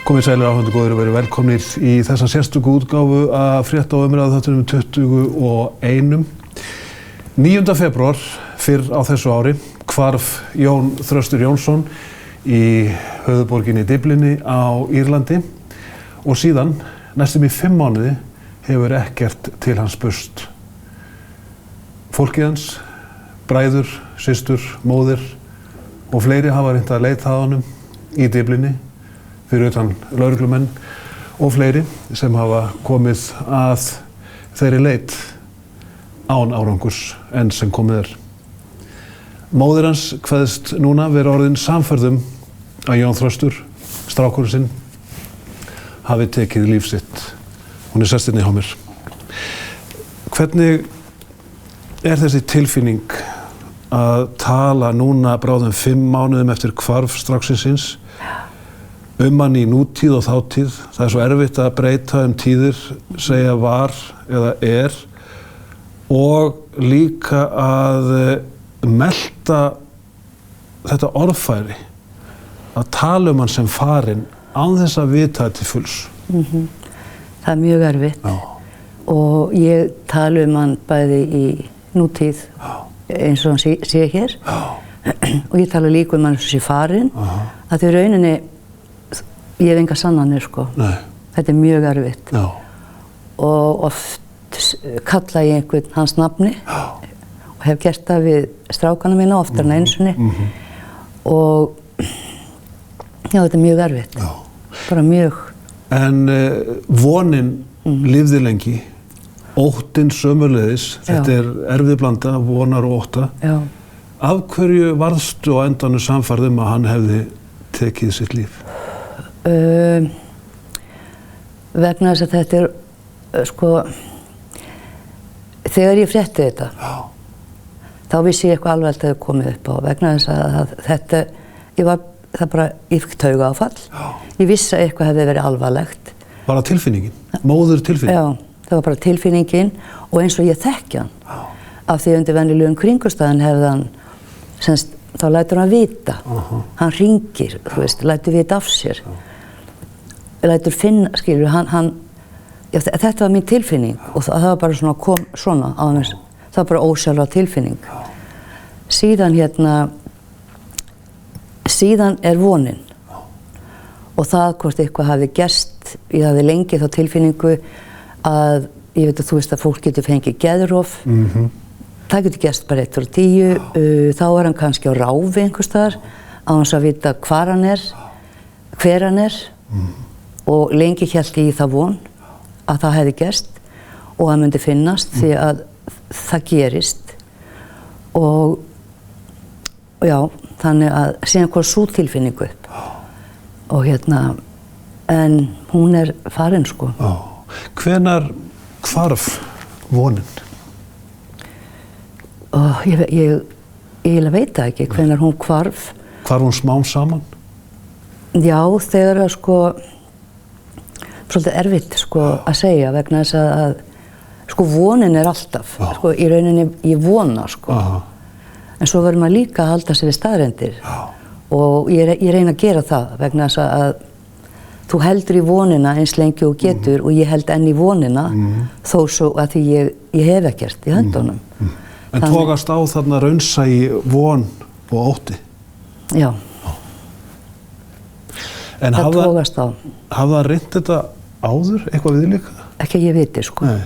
Komið sælir áhörfundur góðir og verið velkomnir í þessa sérstöku útgáfu af frétta- og umræðuþáttunum 21. 9. febrúar fyrr á þessu ári hvarf Jón Þröstur Jónsson í höfuðborginni Dyflinni á Írlandi og síðan næstum í 5 mánuði hefur ekkert til hans spurst. Fólkið hans, bræður, systur, móðir og fleiri hafa reynt að leita að honum í Dyflinni fyrir utan lögreglumenn og fleiri sem hafa komið að þeirri leit án árangurs enn sem komið er. Móðir hans kveðst núna vera orðin sannfærð að Jón Þröstur, strákurinn sinn, hafi tekið líf sitt. Hún er sest hérna hjá mér. Hvernig er þessi tilfinning að tala núna bráðum 5 mánuðum eftir hvarf stráksins síns hann í nútíð og þátíð? Það er svo erfitt að breyta tíðir, segja var eða er og líka að melta þetta orðfæri að tala hann sem farinn án þess að vita til fulls. Það er mjög erfitt. Já. Og ég tala hann bæði í nútíð eins og hann sé hér. Já. Og ég tala líka hann sem sé farinn. Að því rauninni ég hef enga sannanir sko. Nei. Þetta er mjög erfitt. Já. Og oft kalla ég einhvern hans nafni. Já. Og hef gert það við strákana mína oftar en einu sinni. Og já, þetta er mjög erfitt. Já. Bara mjög. En vonin lifði lengi, óttinn sömuleiðis. Þetta er erfið blanda, vonar og ótta. Já. Af hverju varðstu á endanum sannfærð að hann hefði tekið sitt líf? Vegna þess að þetta er sko, þegar ég frétti þetta þá vissi ég eitthvað alveg að þetta hefði komið upp á, vegna þess að þetta ég fikk taugaáfall. Ég vissi að eitthvað hefði verið alvarlegt. Bara tilfinningin? Móður tilfinning? Já, það var bara tilfinningin og eins og ég þekki hann. Af því undir venjulegum kringumstæðum hefði hann, þá lætur hann vita. Hann hringir, þú veist, lætur vita af sér. Lætur finna, skilur, þetta var mín tilfinning og það var bara svona, kom svona á hann, það var bara ósjálfráð tilfinning. Síðan er vonin og það hvort eitthvað hafi gerst, ég hafi lengi þá tilfinningu að, ég veit að þú veist að fólk getur fengið geðrof, það getur gerst bara 1 frá 10, þá er hann kannski á ráfi einhvers staðar, á hans að vita hvar hann er, hver hann er. Og lengi hélt ég í það von að það hefði gerst og það myndi finnast því að það gerist og já, þannig að síðan kom sú tilfinningu upp og en hún er farin sko. Hvenær hvarf vonin? Ég veit það ekki hvenær hún hvarf. Hvarf hún smám saman? Já, þegar að sko svolítið erfitt sko að segja vegna þess að sko vonin er alltaf, sko í rauninni ég vona sko. En svo verður maður líka að halda sig við staðreyndir og ég reyna að gera það vegna þess að þú heldur í vonina eins lengi og getur og ég held enn í vonina þó svo að því ég hef ekkert í höndunum. En tókast á þarna raunsæi von og ótti? Já. En það tókast á. Hafði hann reynt þetta áður, eitthvað viðlíka? Ekki ég viti, sko. Nei.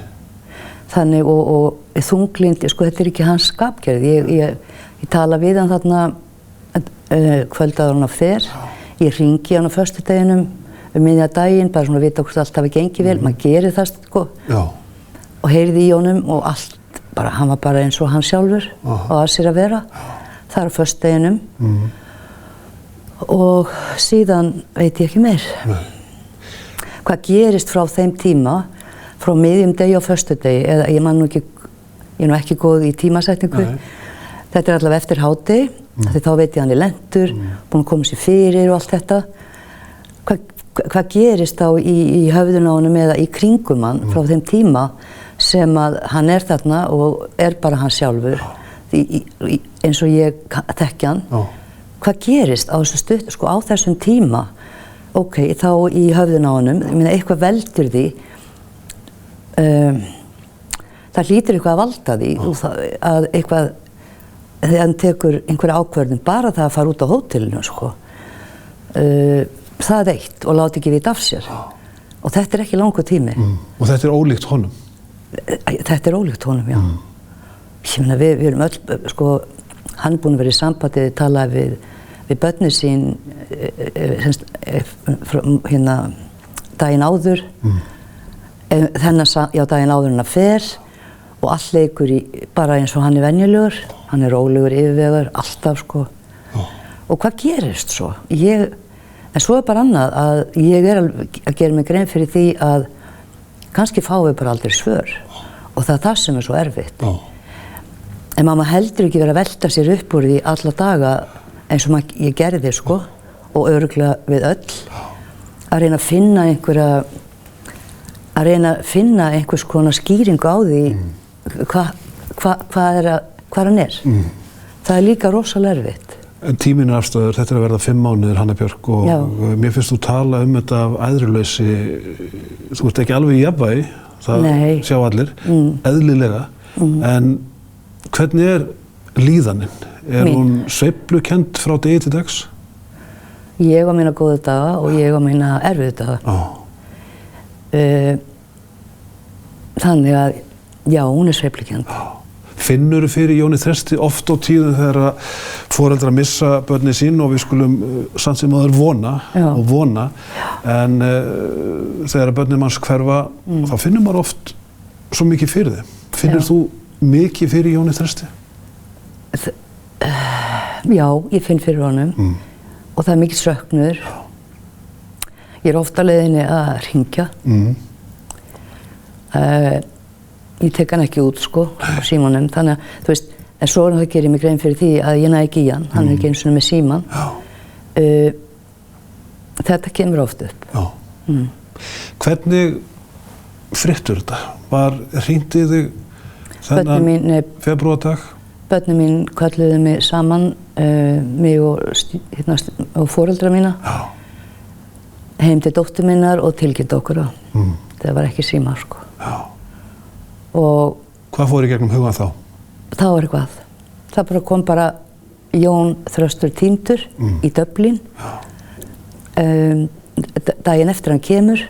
Þannig og þunglindi, sko, þetta er ekki hans skapgerð. Ég tala við hann þarna kvöldaður hann að fer. Ég hringi hann á föstudeginum miðja daginn, bara svona að vita hvort allt hafi gengið vel. Maður gerir það, sko. Já. Og heyrði í honum og allt, bara, hann var bara eins og hann sjálfur og að sér að vera. Það er á föstudeginum. Og síðan veit ég ekki meir. Nei. Hvað gerist frá þeim tíma, frá miðjum degi á föstudegi, eða ég er nú ekki góð í tímasetningu. Þetta er allavega eftir hádegi, því þá veit ég hann er lentur, búinn að koma sér fyrir og allt þetta. Hvað gerist þá í höfðun á honum eða í kringum hann frá þeim tíma sem að hann er þarna og er bara hann sjálfur, eins og ég þekki hann. Hvað gerist á þessu stutt, sko á þessum tíma ok, þá í höfðun á honum, ég meina eitthvað veldur því, það hlýtur eitthvað að valda því, að eitthvað, þegar hann tekur einhverja ákvörðun, bara það að fara út á hótelinu, sko, það eitt og láti ekki vita af sér. Og þetta ekki langur tími. Og þetta ólíkt honum? Þetta ólíkt honum, já. Ég meina, við erum öll, sko, hann búinn að vera í sambandi, tala við börnin sín, hérna, daginn áður, daginn áður hann að fer, og allt leikur bara eins og hann venjulegur, hann rólegur, yfirvegaður, alltaf, sko. Og hvað gerist svo? En svo bara annað að ég að gera mig grein fyrir því að kannski fáum við bara aldrei svör og það það sem svo erfitt. En maður heldur ekki vera að velta sér upp úr því alla daga eins og ég gerði, sko, og örugglega við öll, að reyna að finna einhvers konar skýringu á því hvað hann er. Það líka rosalega erfitt. En tíminn afstöður, þetta að verða 5 mánuðir, Hanna Björk, og mér finnst þú tala þetta af æðruleysi, þú ert ekki alveg í jafnvægi, það sjá allir, eðlilega, en hvernig er líðanin? Hún sveiflukennd frá degi til dags? Ég á mína góðu daga og ég á mína erfiðu daga. Þannig að, já, hún er sveiflukennd. Finnurðu fyrir Jóni Þresti oft á tíðum þegar foreldrar missa börnin sín og við skulum samt sem áður vona og vona, en þegar börnin manns hverfa, þá finnur maður oft svo mikið fyrir þeim. Finnur þú mikið fyrir Jóni Þresti? Já, ég finn fyrir honum og það mikið söknuður. Ég ofta á leiðinni að hringja. Ég tek hann ekki út, sko, á símanum, þannig að, þú veist, en svo það gerir mig grein fyrir því að ég næ ekki í hann er ekki einu sinni með síman. Þetta kemur oft upp. Hvernig fréttur þetta? Hringdi þig þennan febrúardag? Börnin mín kölluðu mig saman, mig og foreldra mína, heim til dóttur minnar og tilkynnt okkur það. Það var ekki síma, sko. Og hvað fór í gegnum hugan þá? Það var eitthvað. Það bara kom Jón Þröstur týndur í Dublin. Daginn eftir hann kemur,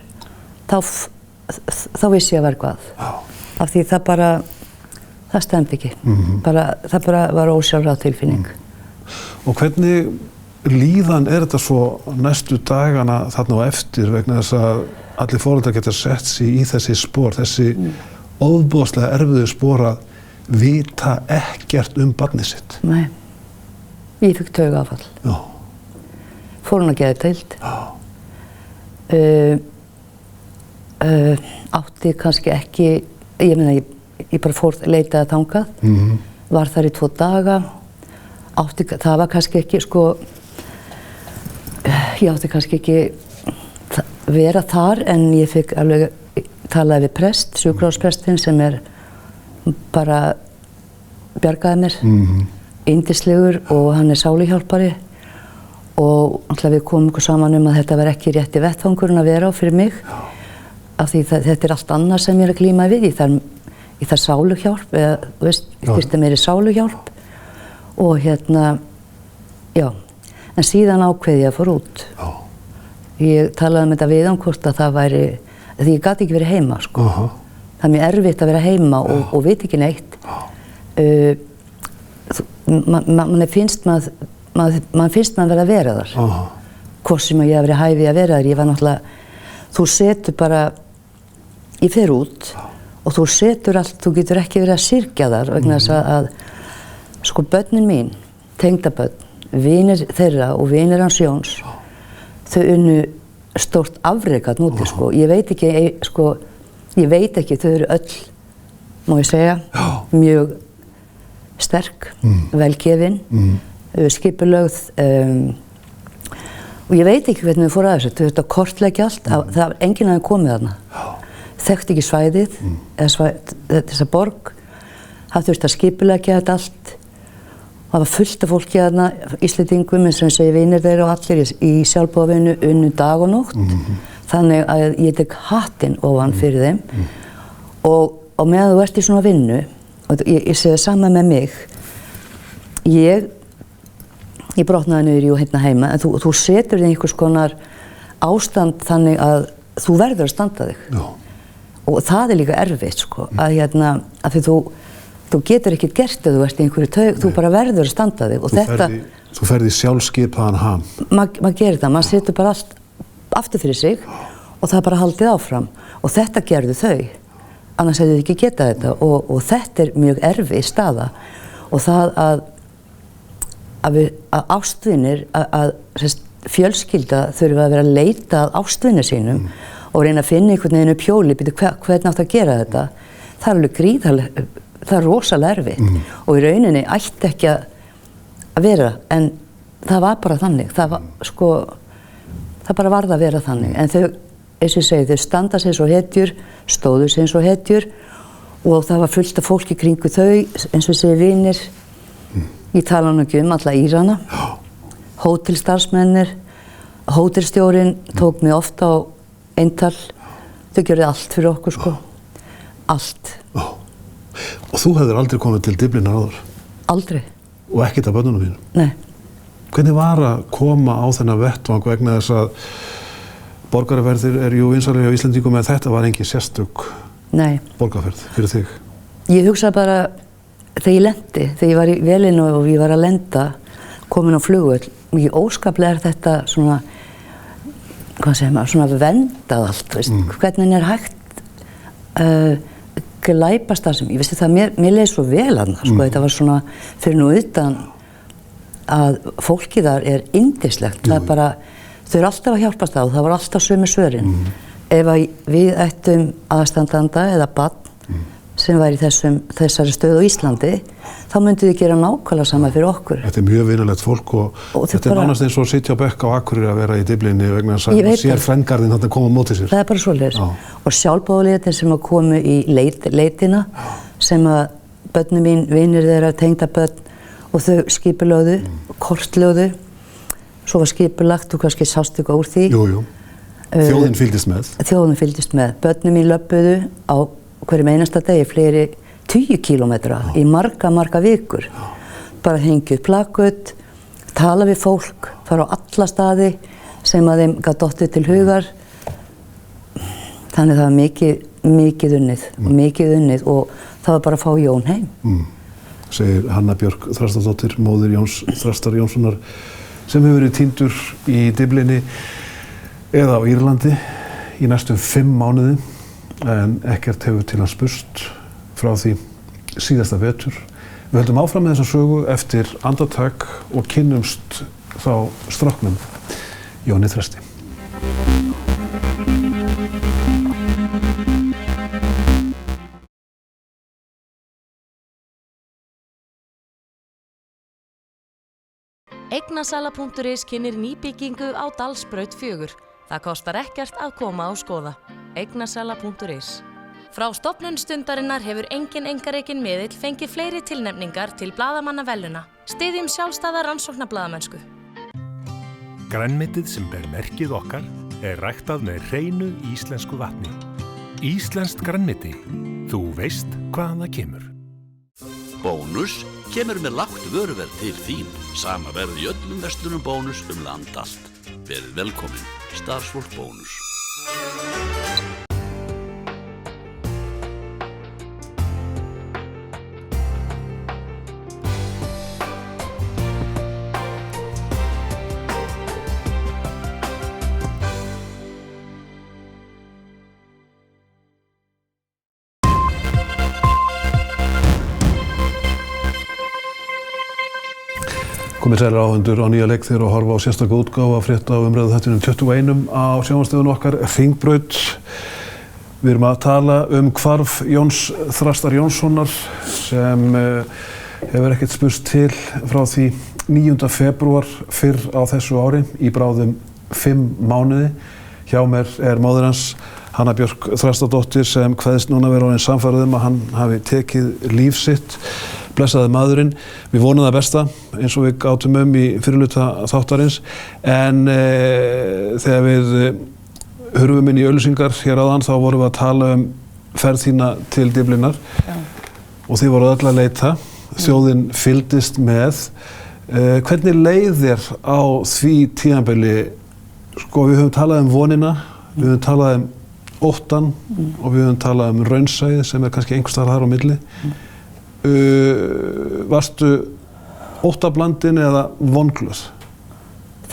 þá vissi ég að var eitthvað. Af því það stemdi ekki. Það bara var ósjálfráð tilfinning. Og hvernig líðan er þetta svo næstu dagana þarna á eftir vegna þess að allir foreldrar geta sett sig í þessi spor, þessi óbúðslega erfiðu spor að vita ekkert barnið sitt? Nei, ég fikk taugaáfall. Fór hún að geðdeild. Átti kannski ekki, ég meina ég bara fór leitaði þangað, var þar í 2 daga, það var kannski ekki, sko, ég átti kannski ekki vera þar en ég fikk alveg talaði við prest, sjúkrahúsprestinn sem bara bjargaði mér, yndislegur og hann sáluhjálpari og náttúrulega við komum okkur saman að þetta var ekki rétti vettvangurinn að vera á fyrir mig af því þetta allt annað sem ég að glíma við, ég þarf sáluhjálp eða, þú veist, fyrst meiri sáluhjálp og já, en síðan ákveði ég að fara út. Ég talaði þetta við hann hvort að það væri því ég gat ekki verið heima, sko. Það mjög erfitt að vera heima og veit ekki neitt. Man finnst maður vera að vera þar. Hvort sem ég hef verið hæfið að vera þar. Ég var náttúrulega, þú setur bara, ég fer út og þú setur allt, þú getur ekki verið að syrgja þar vegna þess að sko börnin mín, tengdabörn, vinir þeirra og vinir hans Jóns, þau unnu stórt afrek að núti, sko. Ég veit ekki, þau eru öll, má ég segja, mjög sterk, velgefin, skipulögð, og ég veit ekki hvernig þau fóru að þessu. Þau þurftu að kortleggja allt, það var enginn aðeins komið þarna. Þekkti ekki svæðið, þessa borg, það þurfti að skipuleggja þetta allt það var fullt af fólki þarna, Íslendingum, eins og ég segi vinir þeirra og allir í sjálfboðavinnu unnu dag og nótt. Þannig að ég tek hattinn ofan fyrir þeim og meðan þú ert í svona vinnu, og ég segi það sama með mig, ég brotnaði niður í og hérna heima, en þú setur þig einhvers konar ástand þannig að þú verður að standa þig. Já. Og það líka erfitt, sko, að því þú getur ekkert gert ef þú ert í einhverju taug, þú bara verður að standa þig. Og þú ferð í sjálfskipaðan ham. Maður gerir það, maður setur bara allt aftur fyrir sig og það er bara haldið áfram. Og þetta gerðu þau, annars hefðu þau ekki getað þetta og þetta er mjög erfið staða. Og það að ástvinir, að fjölskylda þurfa að vera að leita að ástvinir sínum og reyna að finna einhvern veginn upp hjóli, hvernig átt að gera þetta, það er alveg gríðarlega, það er rosalega erfitt og í rauninni ætti ekki að vera, en það var bara þannig, það bara varð að vera þannig, en þau, eins og ég segi, þau standa sig svo hetjur, stóðu sig svo hetjur og það var fullt af fólki kringu þau, eins og ég segi vinir, ég tala nú ekki alla Írana, hótelstarfsmennir, hótelstjórinn tók mig ofta á eintal, þau gjörðu allt fyrir okkur, sko, allt. Og þú hefðir aldrei komið til Dyflinnar áður? Aldrei. Og ekkert af börnunum þínum? Nei. Hvernig var að koma á þennan vettvang vegna þess að borgaraferðir er jú vinsælir hjá Íslendingum en þetta var engin sérstök borgarferð fyrir þig? Ég hugsaði bara, þegar ég var í velinu og ég var að lenda, komin á flugvöll, mikið óskaplega er þetta svona, hvað segir maður, svona vendað allt, veist, hvernig er hægt glæpastarfsemi, ég veist það, mér leið svo vel þarna, sko, þetta var svona, fyrir nú utan að fólkið þar er yndislegt, það er bara, þau eru alltaf að hjálpast á, það var alltaf sömu svörin. Ef við ættum aðstandanda eða barn sem væri í þessari stöðu á Íslandi, þá myndum við gera nákvæmlega sama fyrir okkur. Þetta er mjög vinalegt fólk og þetta er nánast eins og að sitja á bekk á Akureyri að vera í Dyflinni vegna þess að sér frændgarðinn þarna koma á móti sér. Það er bara svoleiðis. Og sjálfboðaliðarnir sem að komu í leitina, sem að börnum mín, vinir þeirra, tengdabörn og þau skipulögðu, kortlögðu, svo var skipulagt og kannski sást eitthvað úr því. Jú. Þjóðin fylgdist með. Þjóðin fylgdist með. Börnum mín löbbuðu á hverjum einasta degi fleiri 10 kílómetra í marga vikur. Bara hengja upp plaköt, tala við fólk, fara á alla staði sem að þeim gat dottið til hugar. Þannig það var mikið unnið og það var bara að fá Jón heim. Segir Hanna Björk Þrastardóttir, móðir Jóns Þrastar Jónssonar, sem hefur verið týndur í Dyflinni eða á Írlandi í næstum 5 mánuði. En ekkert hefur til hans spurst frá því síðasta vetur. Við höldum áfram með þessa sögu eftir andartak og kynnumst þá stráknum Jóni Þresti. Eignasala.is kynnir nýbyggingu á Dalsbraut 4. Það kostar ekkert að koma og skoða. Eignasala.is. Frá stofnun Stundarinnar hefur engin einkarekinn miðill fengið fleiri tilnefningar til blaðamannaverðlauna. Styðjum sjálfstæða rannsóknarblaðamennsku. Grænmetið sem ber merkið okkar er ræktað með hreinu íslensku vatni. Íslenskt grænmeti. Þú veist hvað það kemur. Bónus kemur með lágt vöruverð til þín. Sama verð í öllum verslunum Bónus land allt. Verið velkomin, starfsfólk Bónus. Komið sælir áhundur á nýja leik þeirra og horfa á sérstaka útgáfu af frétta og umræðu þættinum 21 á sjónvarpsstöðinni okkar Hringbraut. Við erum að tala hvarf Jóns Þrastar Jónssonar sem hefur ekkert spurst til frá því 9. febrúar fyrr á þessu ári í bráðum 5 mánuði. Hjá mér er móðir hans Hanna Björk Þrastardóttir sem kveðst núna vera orðin sannfærð að hann hafi tekið líf sitt. blessaði maðurinn. Við vonum það besta eins og við gátum í fyrirluta þáttarins en þegar við hurfum inn í auglýsingar hér áðan þá vorum við að tala ferð þína til Dyflinnar og þið voruð öll að leita. Þjóðin fylgdist með. Hvernig leið þér á því tímabili? Sko, við höfum talað vonina, við höfum talað óttan og við höfum talað raunsæið sem kannski einhvers staðar þar á milli. Varstu óttablandin eða vonglöð?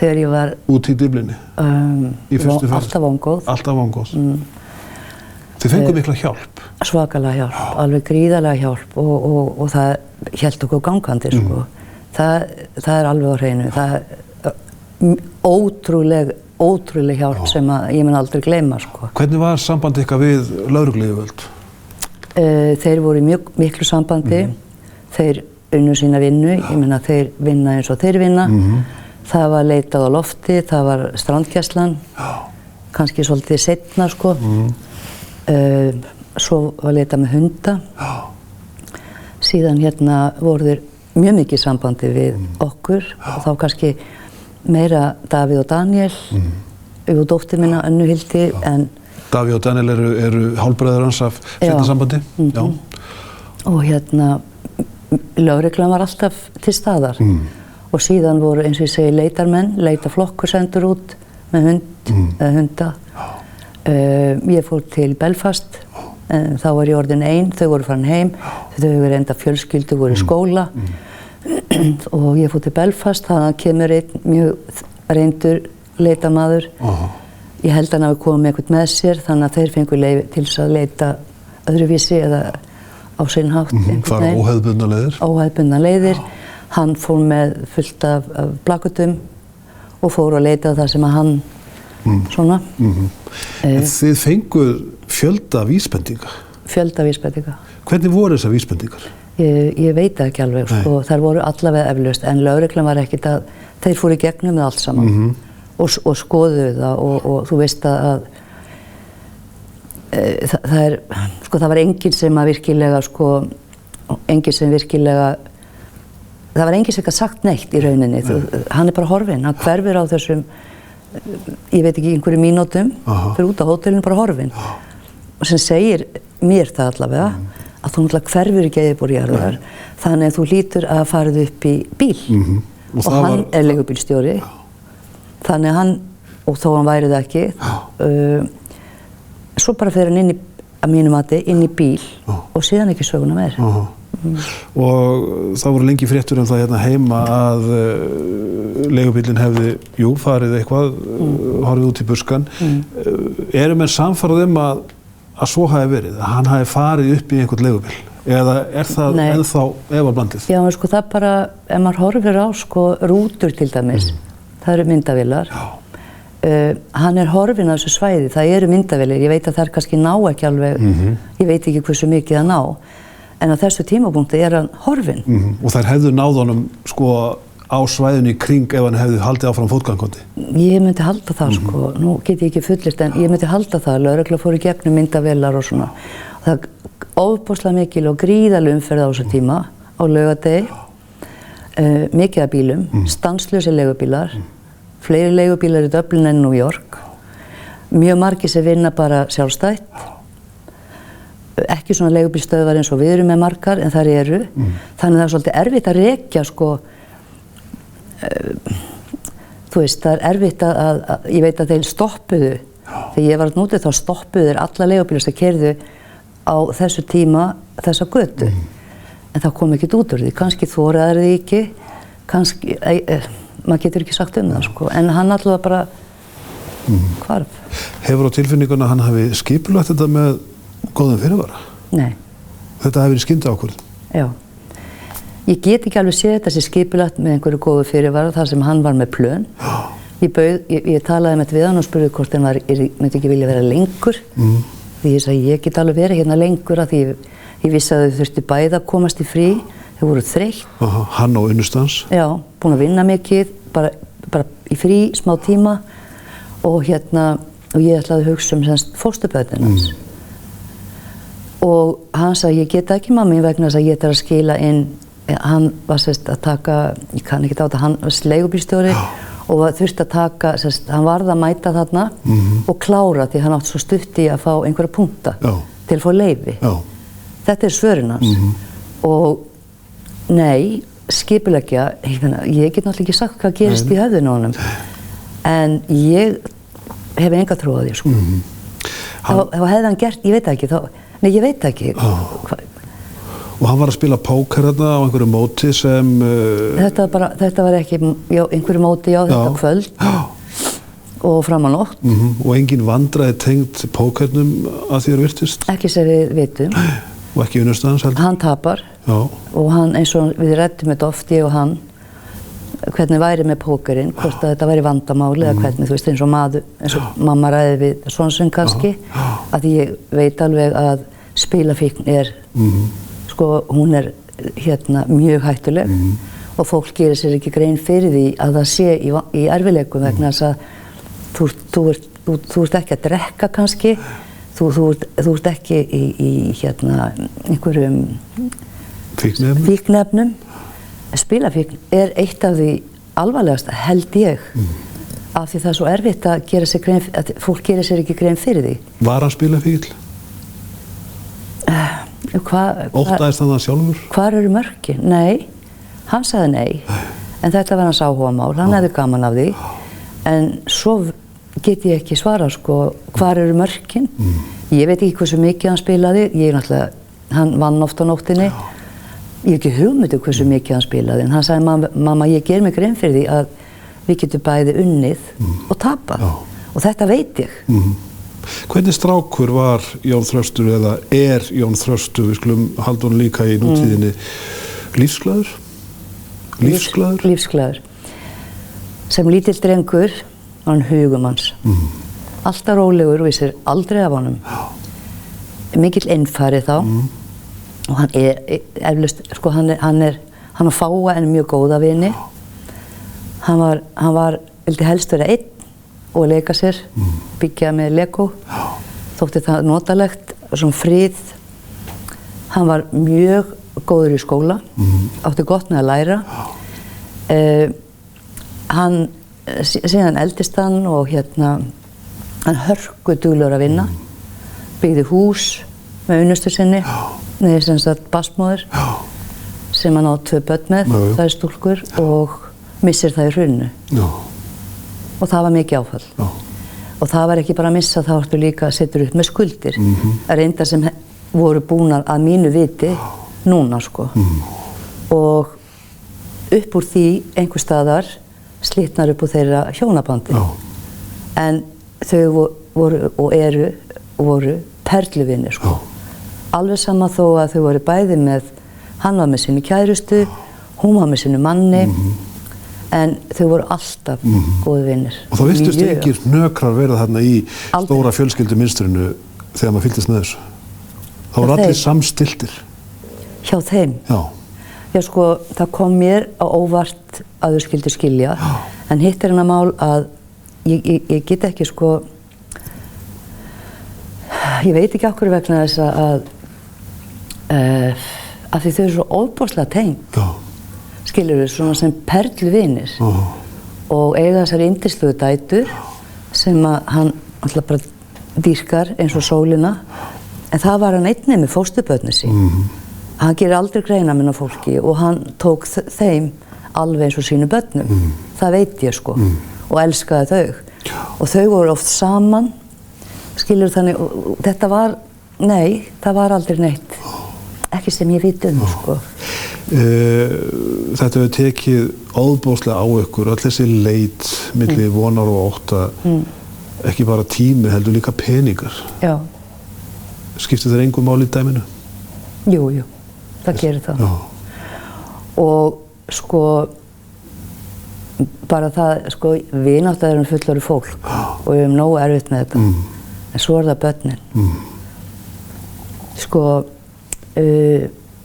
Þegar ég var út í Dyflinni? Í fyrstu ferð? Alltaf vongóð. Alltaf vongóð. Þið fenguð mikla hjálp? Svakalega hjálp, alveg gríðarlega hjálp og það hélt okkur gangandi, sko. Það alveg á hreinu. Það ótrúleg hjálp sem ég mun aldrei gleyma, sko. Hvernig var samband ykkar við lögregluyfirvöld? Þeir voru í mjög miklu sambandi. Þeir unnu sína vinnu, ég meina þeir vinna eins og þeir vinna. Það var leitað á lofti, það var strandgæslan, kannski svolítið seinna, sko. Svo var leitað með hunda. Síðan hérna voru þeir mjög mikið sambandi við okkur og þá kannski meira Davíð og Daniel, og dóttir minna Önnu Hildi. Davíð og Daniel eru hálfbræður hans af seinna sambandi? Já. Og hérna, lögreglan var alltaf til staðar. Og síðan voru, eins og ég segi, leitarmenn, leitarflokkur sendur út með hunda. Ég fór til Belfast, þá var ég orðin ein, þau voru farin heim, þau hefur reynda fjölskyldu, voru í skóla og ég fór til Belfast, þannig kemur einn mjög reyndur leitarmaður. Ég held að hann hafi komið með eitthvað með sér, þannig að þeir fengu leyfi til þess að leita öðruvísi eða á sinn hátt. Fara óhefðbundnar leiðir? Óhefðbundnar leiðir. Hann fór með fullt af plakötum og fór að leita það sem að hann svona. Þið fenguð fjölda vísbendinga? Fjölda vísbendinga. Hvernig voru þessar vísbendingar? Ég veit það ekki alveg, sko. Þær voru allavega eflaust, en lögreglan var ekkert að, þeir fóru í gegnum með allt saman og skoðuðu það og þú veist að það var enginn sem að virkilega, sko, það var enginn sem gat sagt neitt í rauninni. Hann bara horfinn, hann hverfir á þessum, ég veit ekki, einhverju mínútum, fyrir út á hótelinu bara horfinn. Og sem segir mér það allavega, að þú náttúrulega hverfur ekki að yfirbúr jarðar, þannig að þú hlýtur að farið upp í bíl. Og hann leigubílstjóri, þannig að hann, og þó hann væri það ekki, svo bara fer hann inn í, að mínu mati, inn í bíl og síðan ekki söguna meir. Og það voru lengi fréttur það hérna heima að leigubílinn hefði, farið eitthvað, horfið út í buskan. Eru menn sannfærð að svo hafi verið, að hann hafi farið upp í einhvern leigubíl? Eða það ennþá efablandið? Já, en sko það bara, ef maður horfir á sko rútur til dæmis, það eru myndavélar. Hann horfinn á þessu svæði, það eru myndavélar, ég veit að það kannski ná ekki alveg, ég veit ekki hversu mikið það ná. En á þessu tímapunkti hann horfinn. Og þær hefðu náð honum sko á svæðinu í kring ef hann hefði haldið áfram fótgangandi? Ég myndi halda það, sko. Nú get ég ekki fullyrt, en ég myndi halda það. Lögregla fór í gegnum myndavélar og svona. Það er ofboðslega mikil og gríðarleg umferð á þessu tíma á laugardegi. Mikið af bílum, stanslausir leigubílar, fleiri leigubílar í Dublin en New York. Mjög margir sem vinna bara sjálfstætt. Ekki svona leigubílstöðvar eins og við erum með margar, en þær eru. Þannig það er svolítið erfitt að rekja, sko. Þú veist, það er erfitt að ég veit að þeir stoppuðu. Þegar ég var úti þá stoppuðu þeir alla leigubílar sem keyrðu á þessu tíma þessa götu. En það kom ekkert út úr því. Kannski þoraði því ekki, kannski, maður getur ekki sagt það, sko. En hann allavega bara hvarf. Hefur á tilfinninguna að hann hafi skipulagt þetta með góðum fyrirvara? Nei. Þetta hafi verið skyndiákvörðun? Já. Ég get ekki alveg séð þetta sem skipulagt með einhverju góðu fyrirvara þar sem hann var með plön. Ég talaði með þetta við hann og spurði hvort hann myndi ekki vilja vera lengur. Því ég sagði, ég get alveg verið hérna lengur af því ég vissi að þau þurftu bæði að komast í frí. Þau voru þreytt. Hann á unnustans? Já, búin að vinna mikið, bara í frí, smá tíma og ég ætlaði að hugsa fósturbörnin hans. Og hann sagði, ég get ekki mammi vegna þess að ég ætla að skila inn hann var að taka, ég kann ekki á þetta, hann var leigubílstjóri og þurfti að taka, hann varð að mæta þarna og klára því hann átti svo stutt í að fá einhverja punkta til að fá leyfi. Þetta er svörin hans. Og nei, skipuleggja, ég get náttúrulega ekki sagt hvað gerist í höfðinu á honum, en ég hef enga trú á því, sko. Þá hefði hann gert, ég veit það ekki, ég veit það ekki. Og hann var að spila póker þarna á einhverju móti sem... Þetta var ekki einhverju móti, þetta kvöld og fram á nótt. Og engin vandræði tengd pókernum að þér virtist? Ekki sem við vitum. Og ekki unnustans heldur? Hann tapar og hann, eins og við ræddum þetta oft, ég og hann, hvernig væri með pókerinn, hvort að þetta væri vandamáli eða hvernig, þú veist, eins og maður, eins og mamma ræði við svona sem kannski, að ég veit alveg að spilafíkn er, sko, hún er mjög hættuleg og fólk gerir sér ekki grein fyrir því að það sé í erfiðleikum vegna þess að þú ert ekki að drekka kannski, þú ert ekki í einhverjum fíknefnum. Spilafíkn er eitt af því alvarlegasta, held ég, af því það er svo erfitt að gera sér grein, að fólk gerir sér ekki grein fyrir því. Var hann spilafíkl? Óttaðist hann það sjálfur? Hvar eru mörkin? Nei, hann sagði nei, en þetta var hans áhugamál, hann hefði gaman af því, en svo get ég ekki svara, sko, hvar eru mörkin? Ég veit ekki hversu mikið hann spilaði, hann vann oft á nóttinni, ég hef ekki hugmynd hversu mikið hann spilaði, en hann sagði, mamma, ég ger mig grein fyrir því að við getum bæði unnið og tapað, og þetta veit ég. Hvernig strákur var Jón Þröstur eða er Jón Þröstur, við skulum halda honum líka í nútíðinni, lífsglaður? Lífsglaður? Lífsglaður. Sem lítill drengur var hann hugum hans. Alltaf rólegur og vissir aldrei af honum. Mikill innfæri þá. Og hann er eflaust, sko, hann á fáa en mjög góða vini. Hann vildi helst vera einn og leika sér, byggja með Lego. Þótti það notalegt, svona frið. Hann var mjög góður í skóla, átti gott með að læra. Síðan eldist hann og hann hörkuduglegur að vinna, byggði hús með unnustu sinni, neði sem sagt basmóðir, sem hann á 2 börn með, það er stúlkur, og missir það í hruninu. Og það var mikið áfall. Og það var ekki bara að missa, það varstu líka að setja upp með skuldir, reyndar sem voru búnar að mínu viti núna, sko. Og upp úr því einhver staðar slitnar upp úr þeirra hjónabandi. En þau voru perluvinir, sko. Alveg sama þó að þau voru bæði með, hann var með sinni kærustu, hún var með sinni manni, en þau voru alltaf góði vinir. Og þá virtust engir hnökrar vera þarna í stóra fjölskylduminstrinu þegar maður fylgdist með þessu? Það voru allir samstiltir? Hjá þeim? Já, sko, það kom mér á óvart að þau skildu skilja, en hitt er hennar mál að ég get ekki, sko, ég veit ekki okkur vegna þess að því þau eru svo ofboðslega tengd, skilur þau, svona sem perluvinir, og eiga þessar yndislugu dætur sem að hann alltaf bara dýrkar eins og sólina, en það var hann einnig með fósturbörnin sín. Hann gerir aldrei greinarmun á fólki og hann tók þeim alveg eins og sínu börnum, það veit ég, sko, og elskaði þau. Og þau voru oft saman, skilur þannig, og þetta var, nei, það var aldrei neitt. Ekki sem ég veit sko. Þetta hefur tekið ofboðslega á ykkur, öll þessi leit milli vonar og ótta, ekki bara tími, heldur líka peningar. Já. Skiptir þér engu máli í dæminu? Jú, það gerir það. Og sko, bara það, sko, við náttúrulega erum fullorðið fólk og við erum nógu erfitt með þetta. En svo er það börnin. Sko,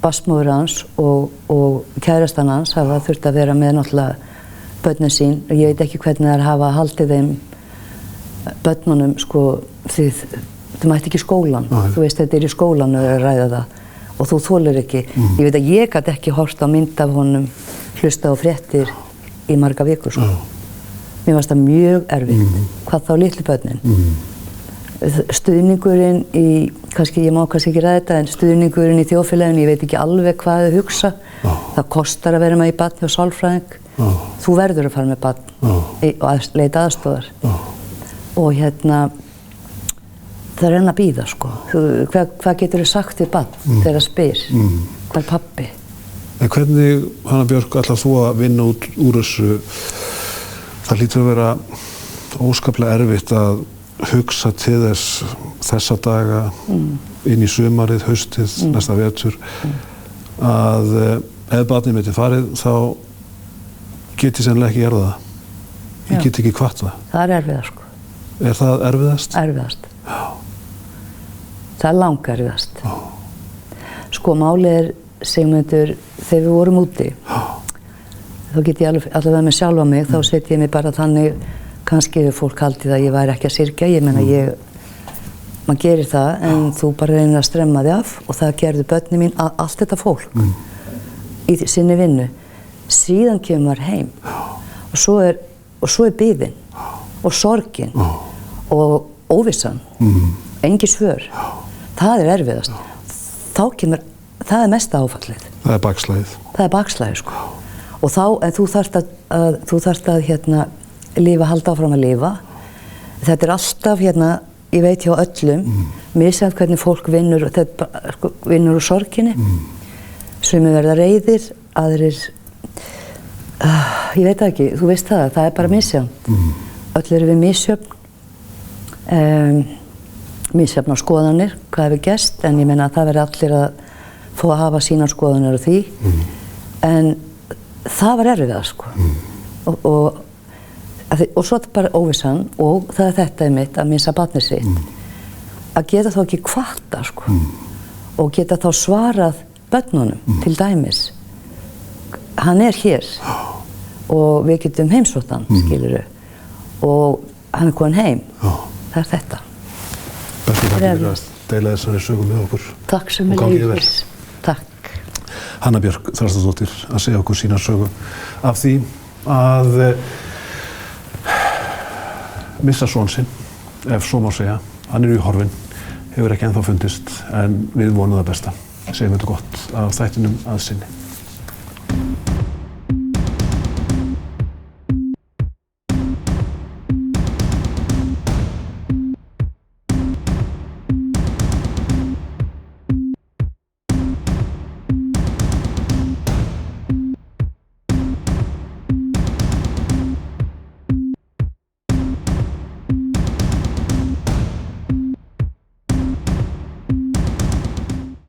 basmóður hans og kærastan hans hafa þurft að vera með náttúrulega börnin sín. Ég veit ekki hvernig þær hafa haldið þeim börnunum, sko, því þau mætti ekki í skólan. Þú veist, þetta er í skólan að ræða það. og þú þolir ekki. Ég veit að ég gat ekki horft á mynd af honum, hlusta á fréttir í marga vikur, sko. Mér fannst það mjög erfitt, hvað þá litlu börnin. Stuðningurinn í, kannski, ég má kannski ekki ræða þetta, en stuðningurinn í þjóðfélaginu, ég veit ekki alveg hvað þau hugsa. Það kostar að vera með í barn hjá sálfræðing. Þú verður að fara með barn og leita aðstoðar. Og hérna, það er enn að bíða, sko. Hvað getur þú sagt við barn þegar það spyr? Hvað er pabbi? En hvernig, Hanna Björk, ætlar þú að vinna úr þessu? Það hlýtur að vera óskaplega erfitt að hugsa til þessa daga inn í sumarið, haustið, næsta vetur, að ef barnið mitt er farið, þá get ég sennilega ekki gera það. Ég get ekki hvatt það. Það er erfiðast, sko. Er það erfiðast? Erfiðast. Það er langerfiðast. Sko, málið er, Sigmundur, þegar við vorum úti, þá get ég allavega með sjálfa mig, þá set ég mig bara þannig, kannski fólk haldið að ég væri ekki að syrgja, ég meina maður gerir það, en þú bara reynir að stremma þig af og það gerðu börnin mín, allt þetta fólk í sinni vinnu. Síðan kemur maður heim og svo er biðin og sorgin og óvissan, engin svör. Það er erfiðast. Það er mesta áfallið. Það er bakslagið. Það er bakslagið, sko. Og þá, en þú þarft að hérna, halda áfram að lifa. Þetta er alltaf, hérna, ég veit hjá öllum, misjafnt hvernig fólk vinnur úr sorginni. Sumir verða reiðir, aðrir, ég veit það ekki, þú veist það er bara misjafnt. Öll eru við misjöfn. Misjafn á skoðanir, hvað hefur gerst, en ég meina að það verði allir að fá að hafa sínar skoðanir á því. En það var erfiðast, sko. Og svo er þetta bara óvissan og það er þetta einmitt að missa barnið sitt. Að geta þá ekki kvarta, sko. Og geta þá svarað börnunum, til dæmis. Hann er hér og við getum heimsótt hann, skilurðu. Og hann er komin heim. Það er þetta. Bestu þakka fyrir að deila þessari sögu með okkur. Takk sem er leiðis. Takk. Hanna Björk Þrastardóttir að segja okkur sína sögu af því að missa son sinn, ef svo má segja. Hann er í horfinn, hefur ekki ennþá fundist, en við vonum það besta. Segjum þetta gott af þættinum að sinni.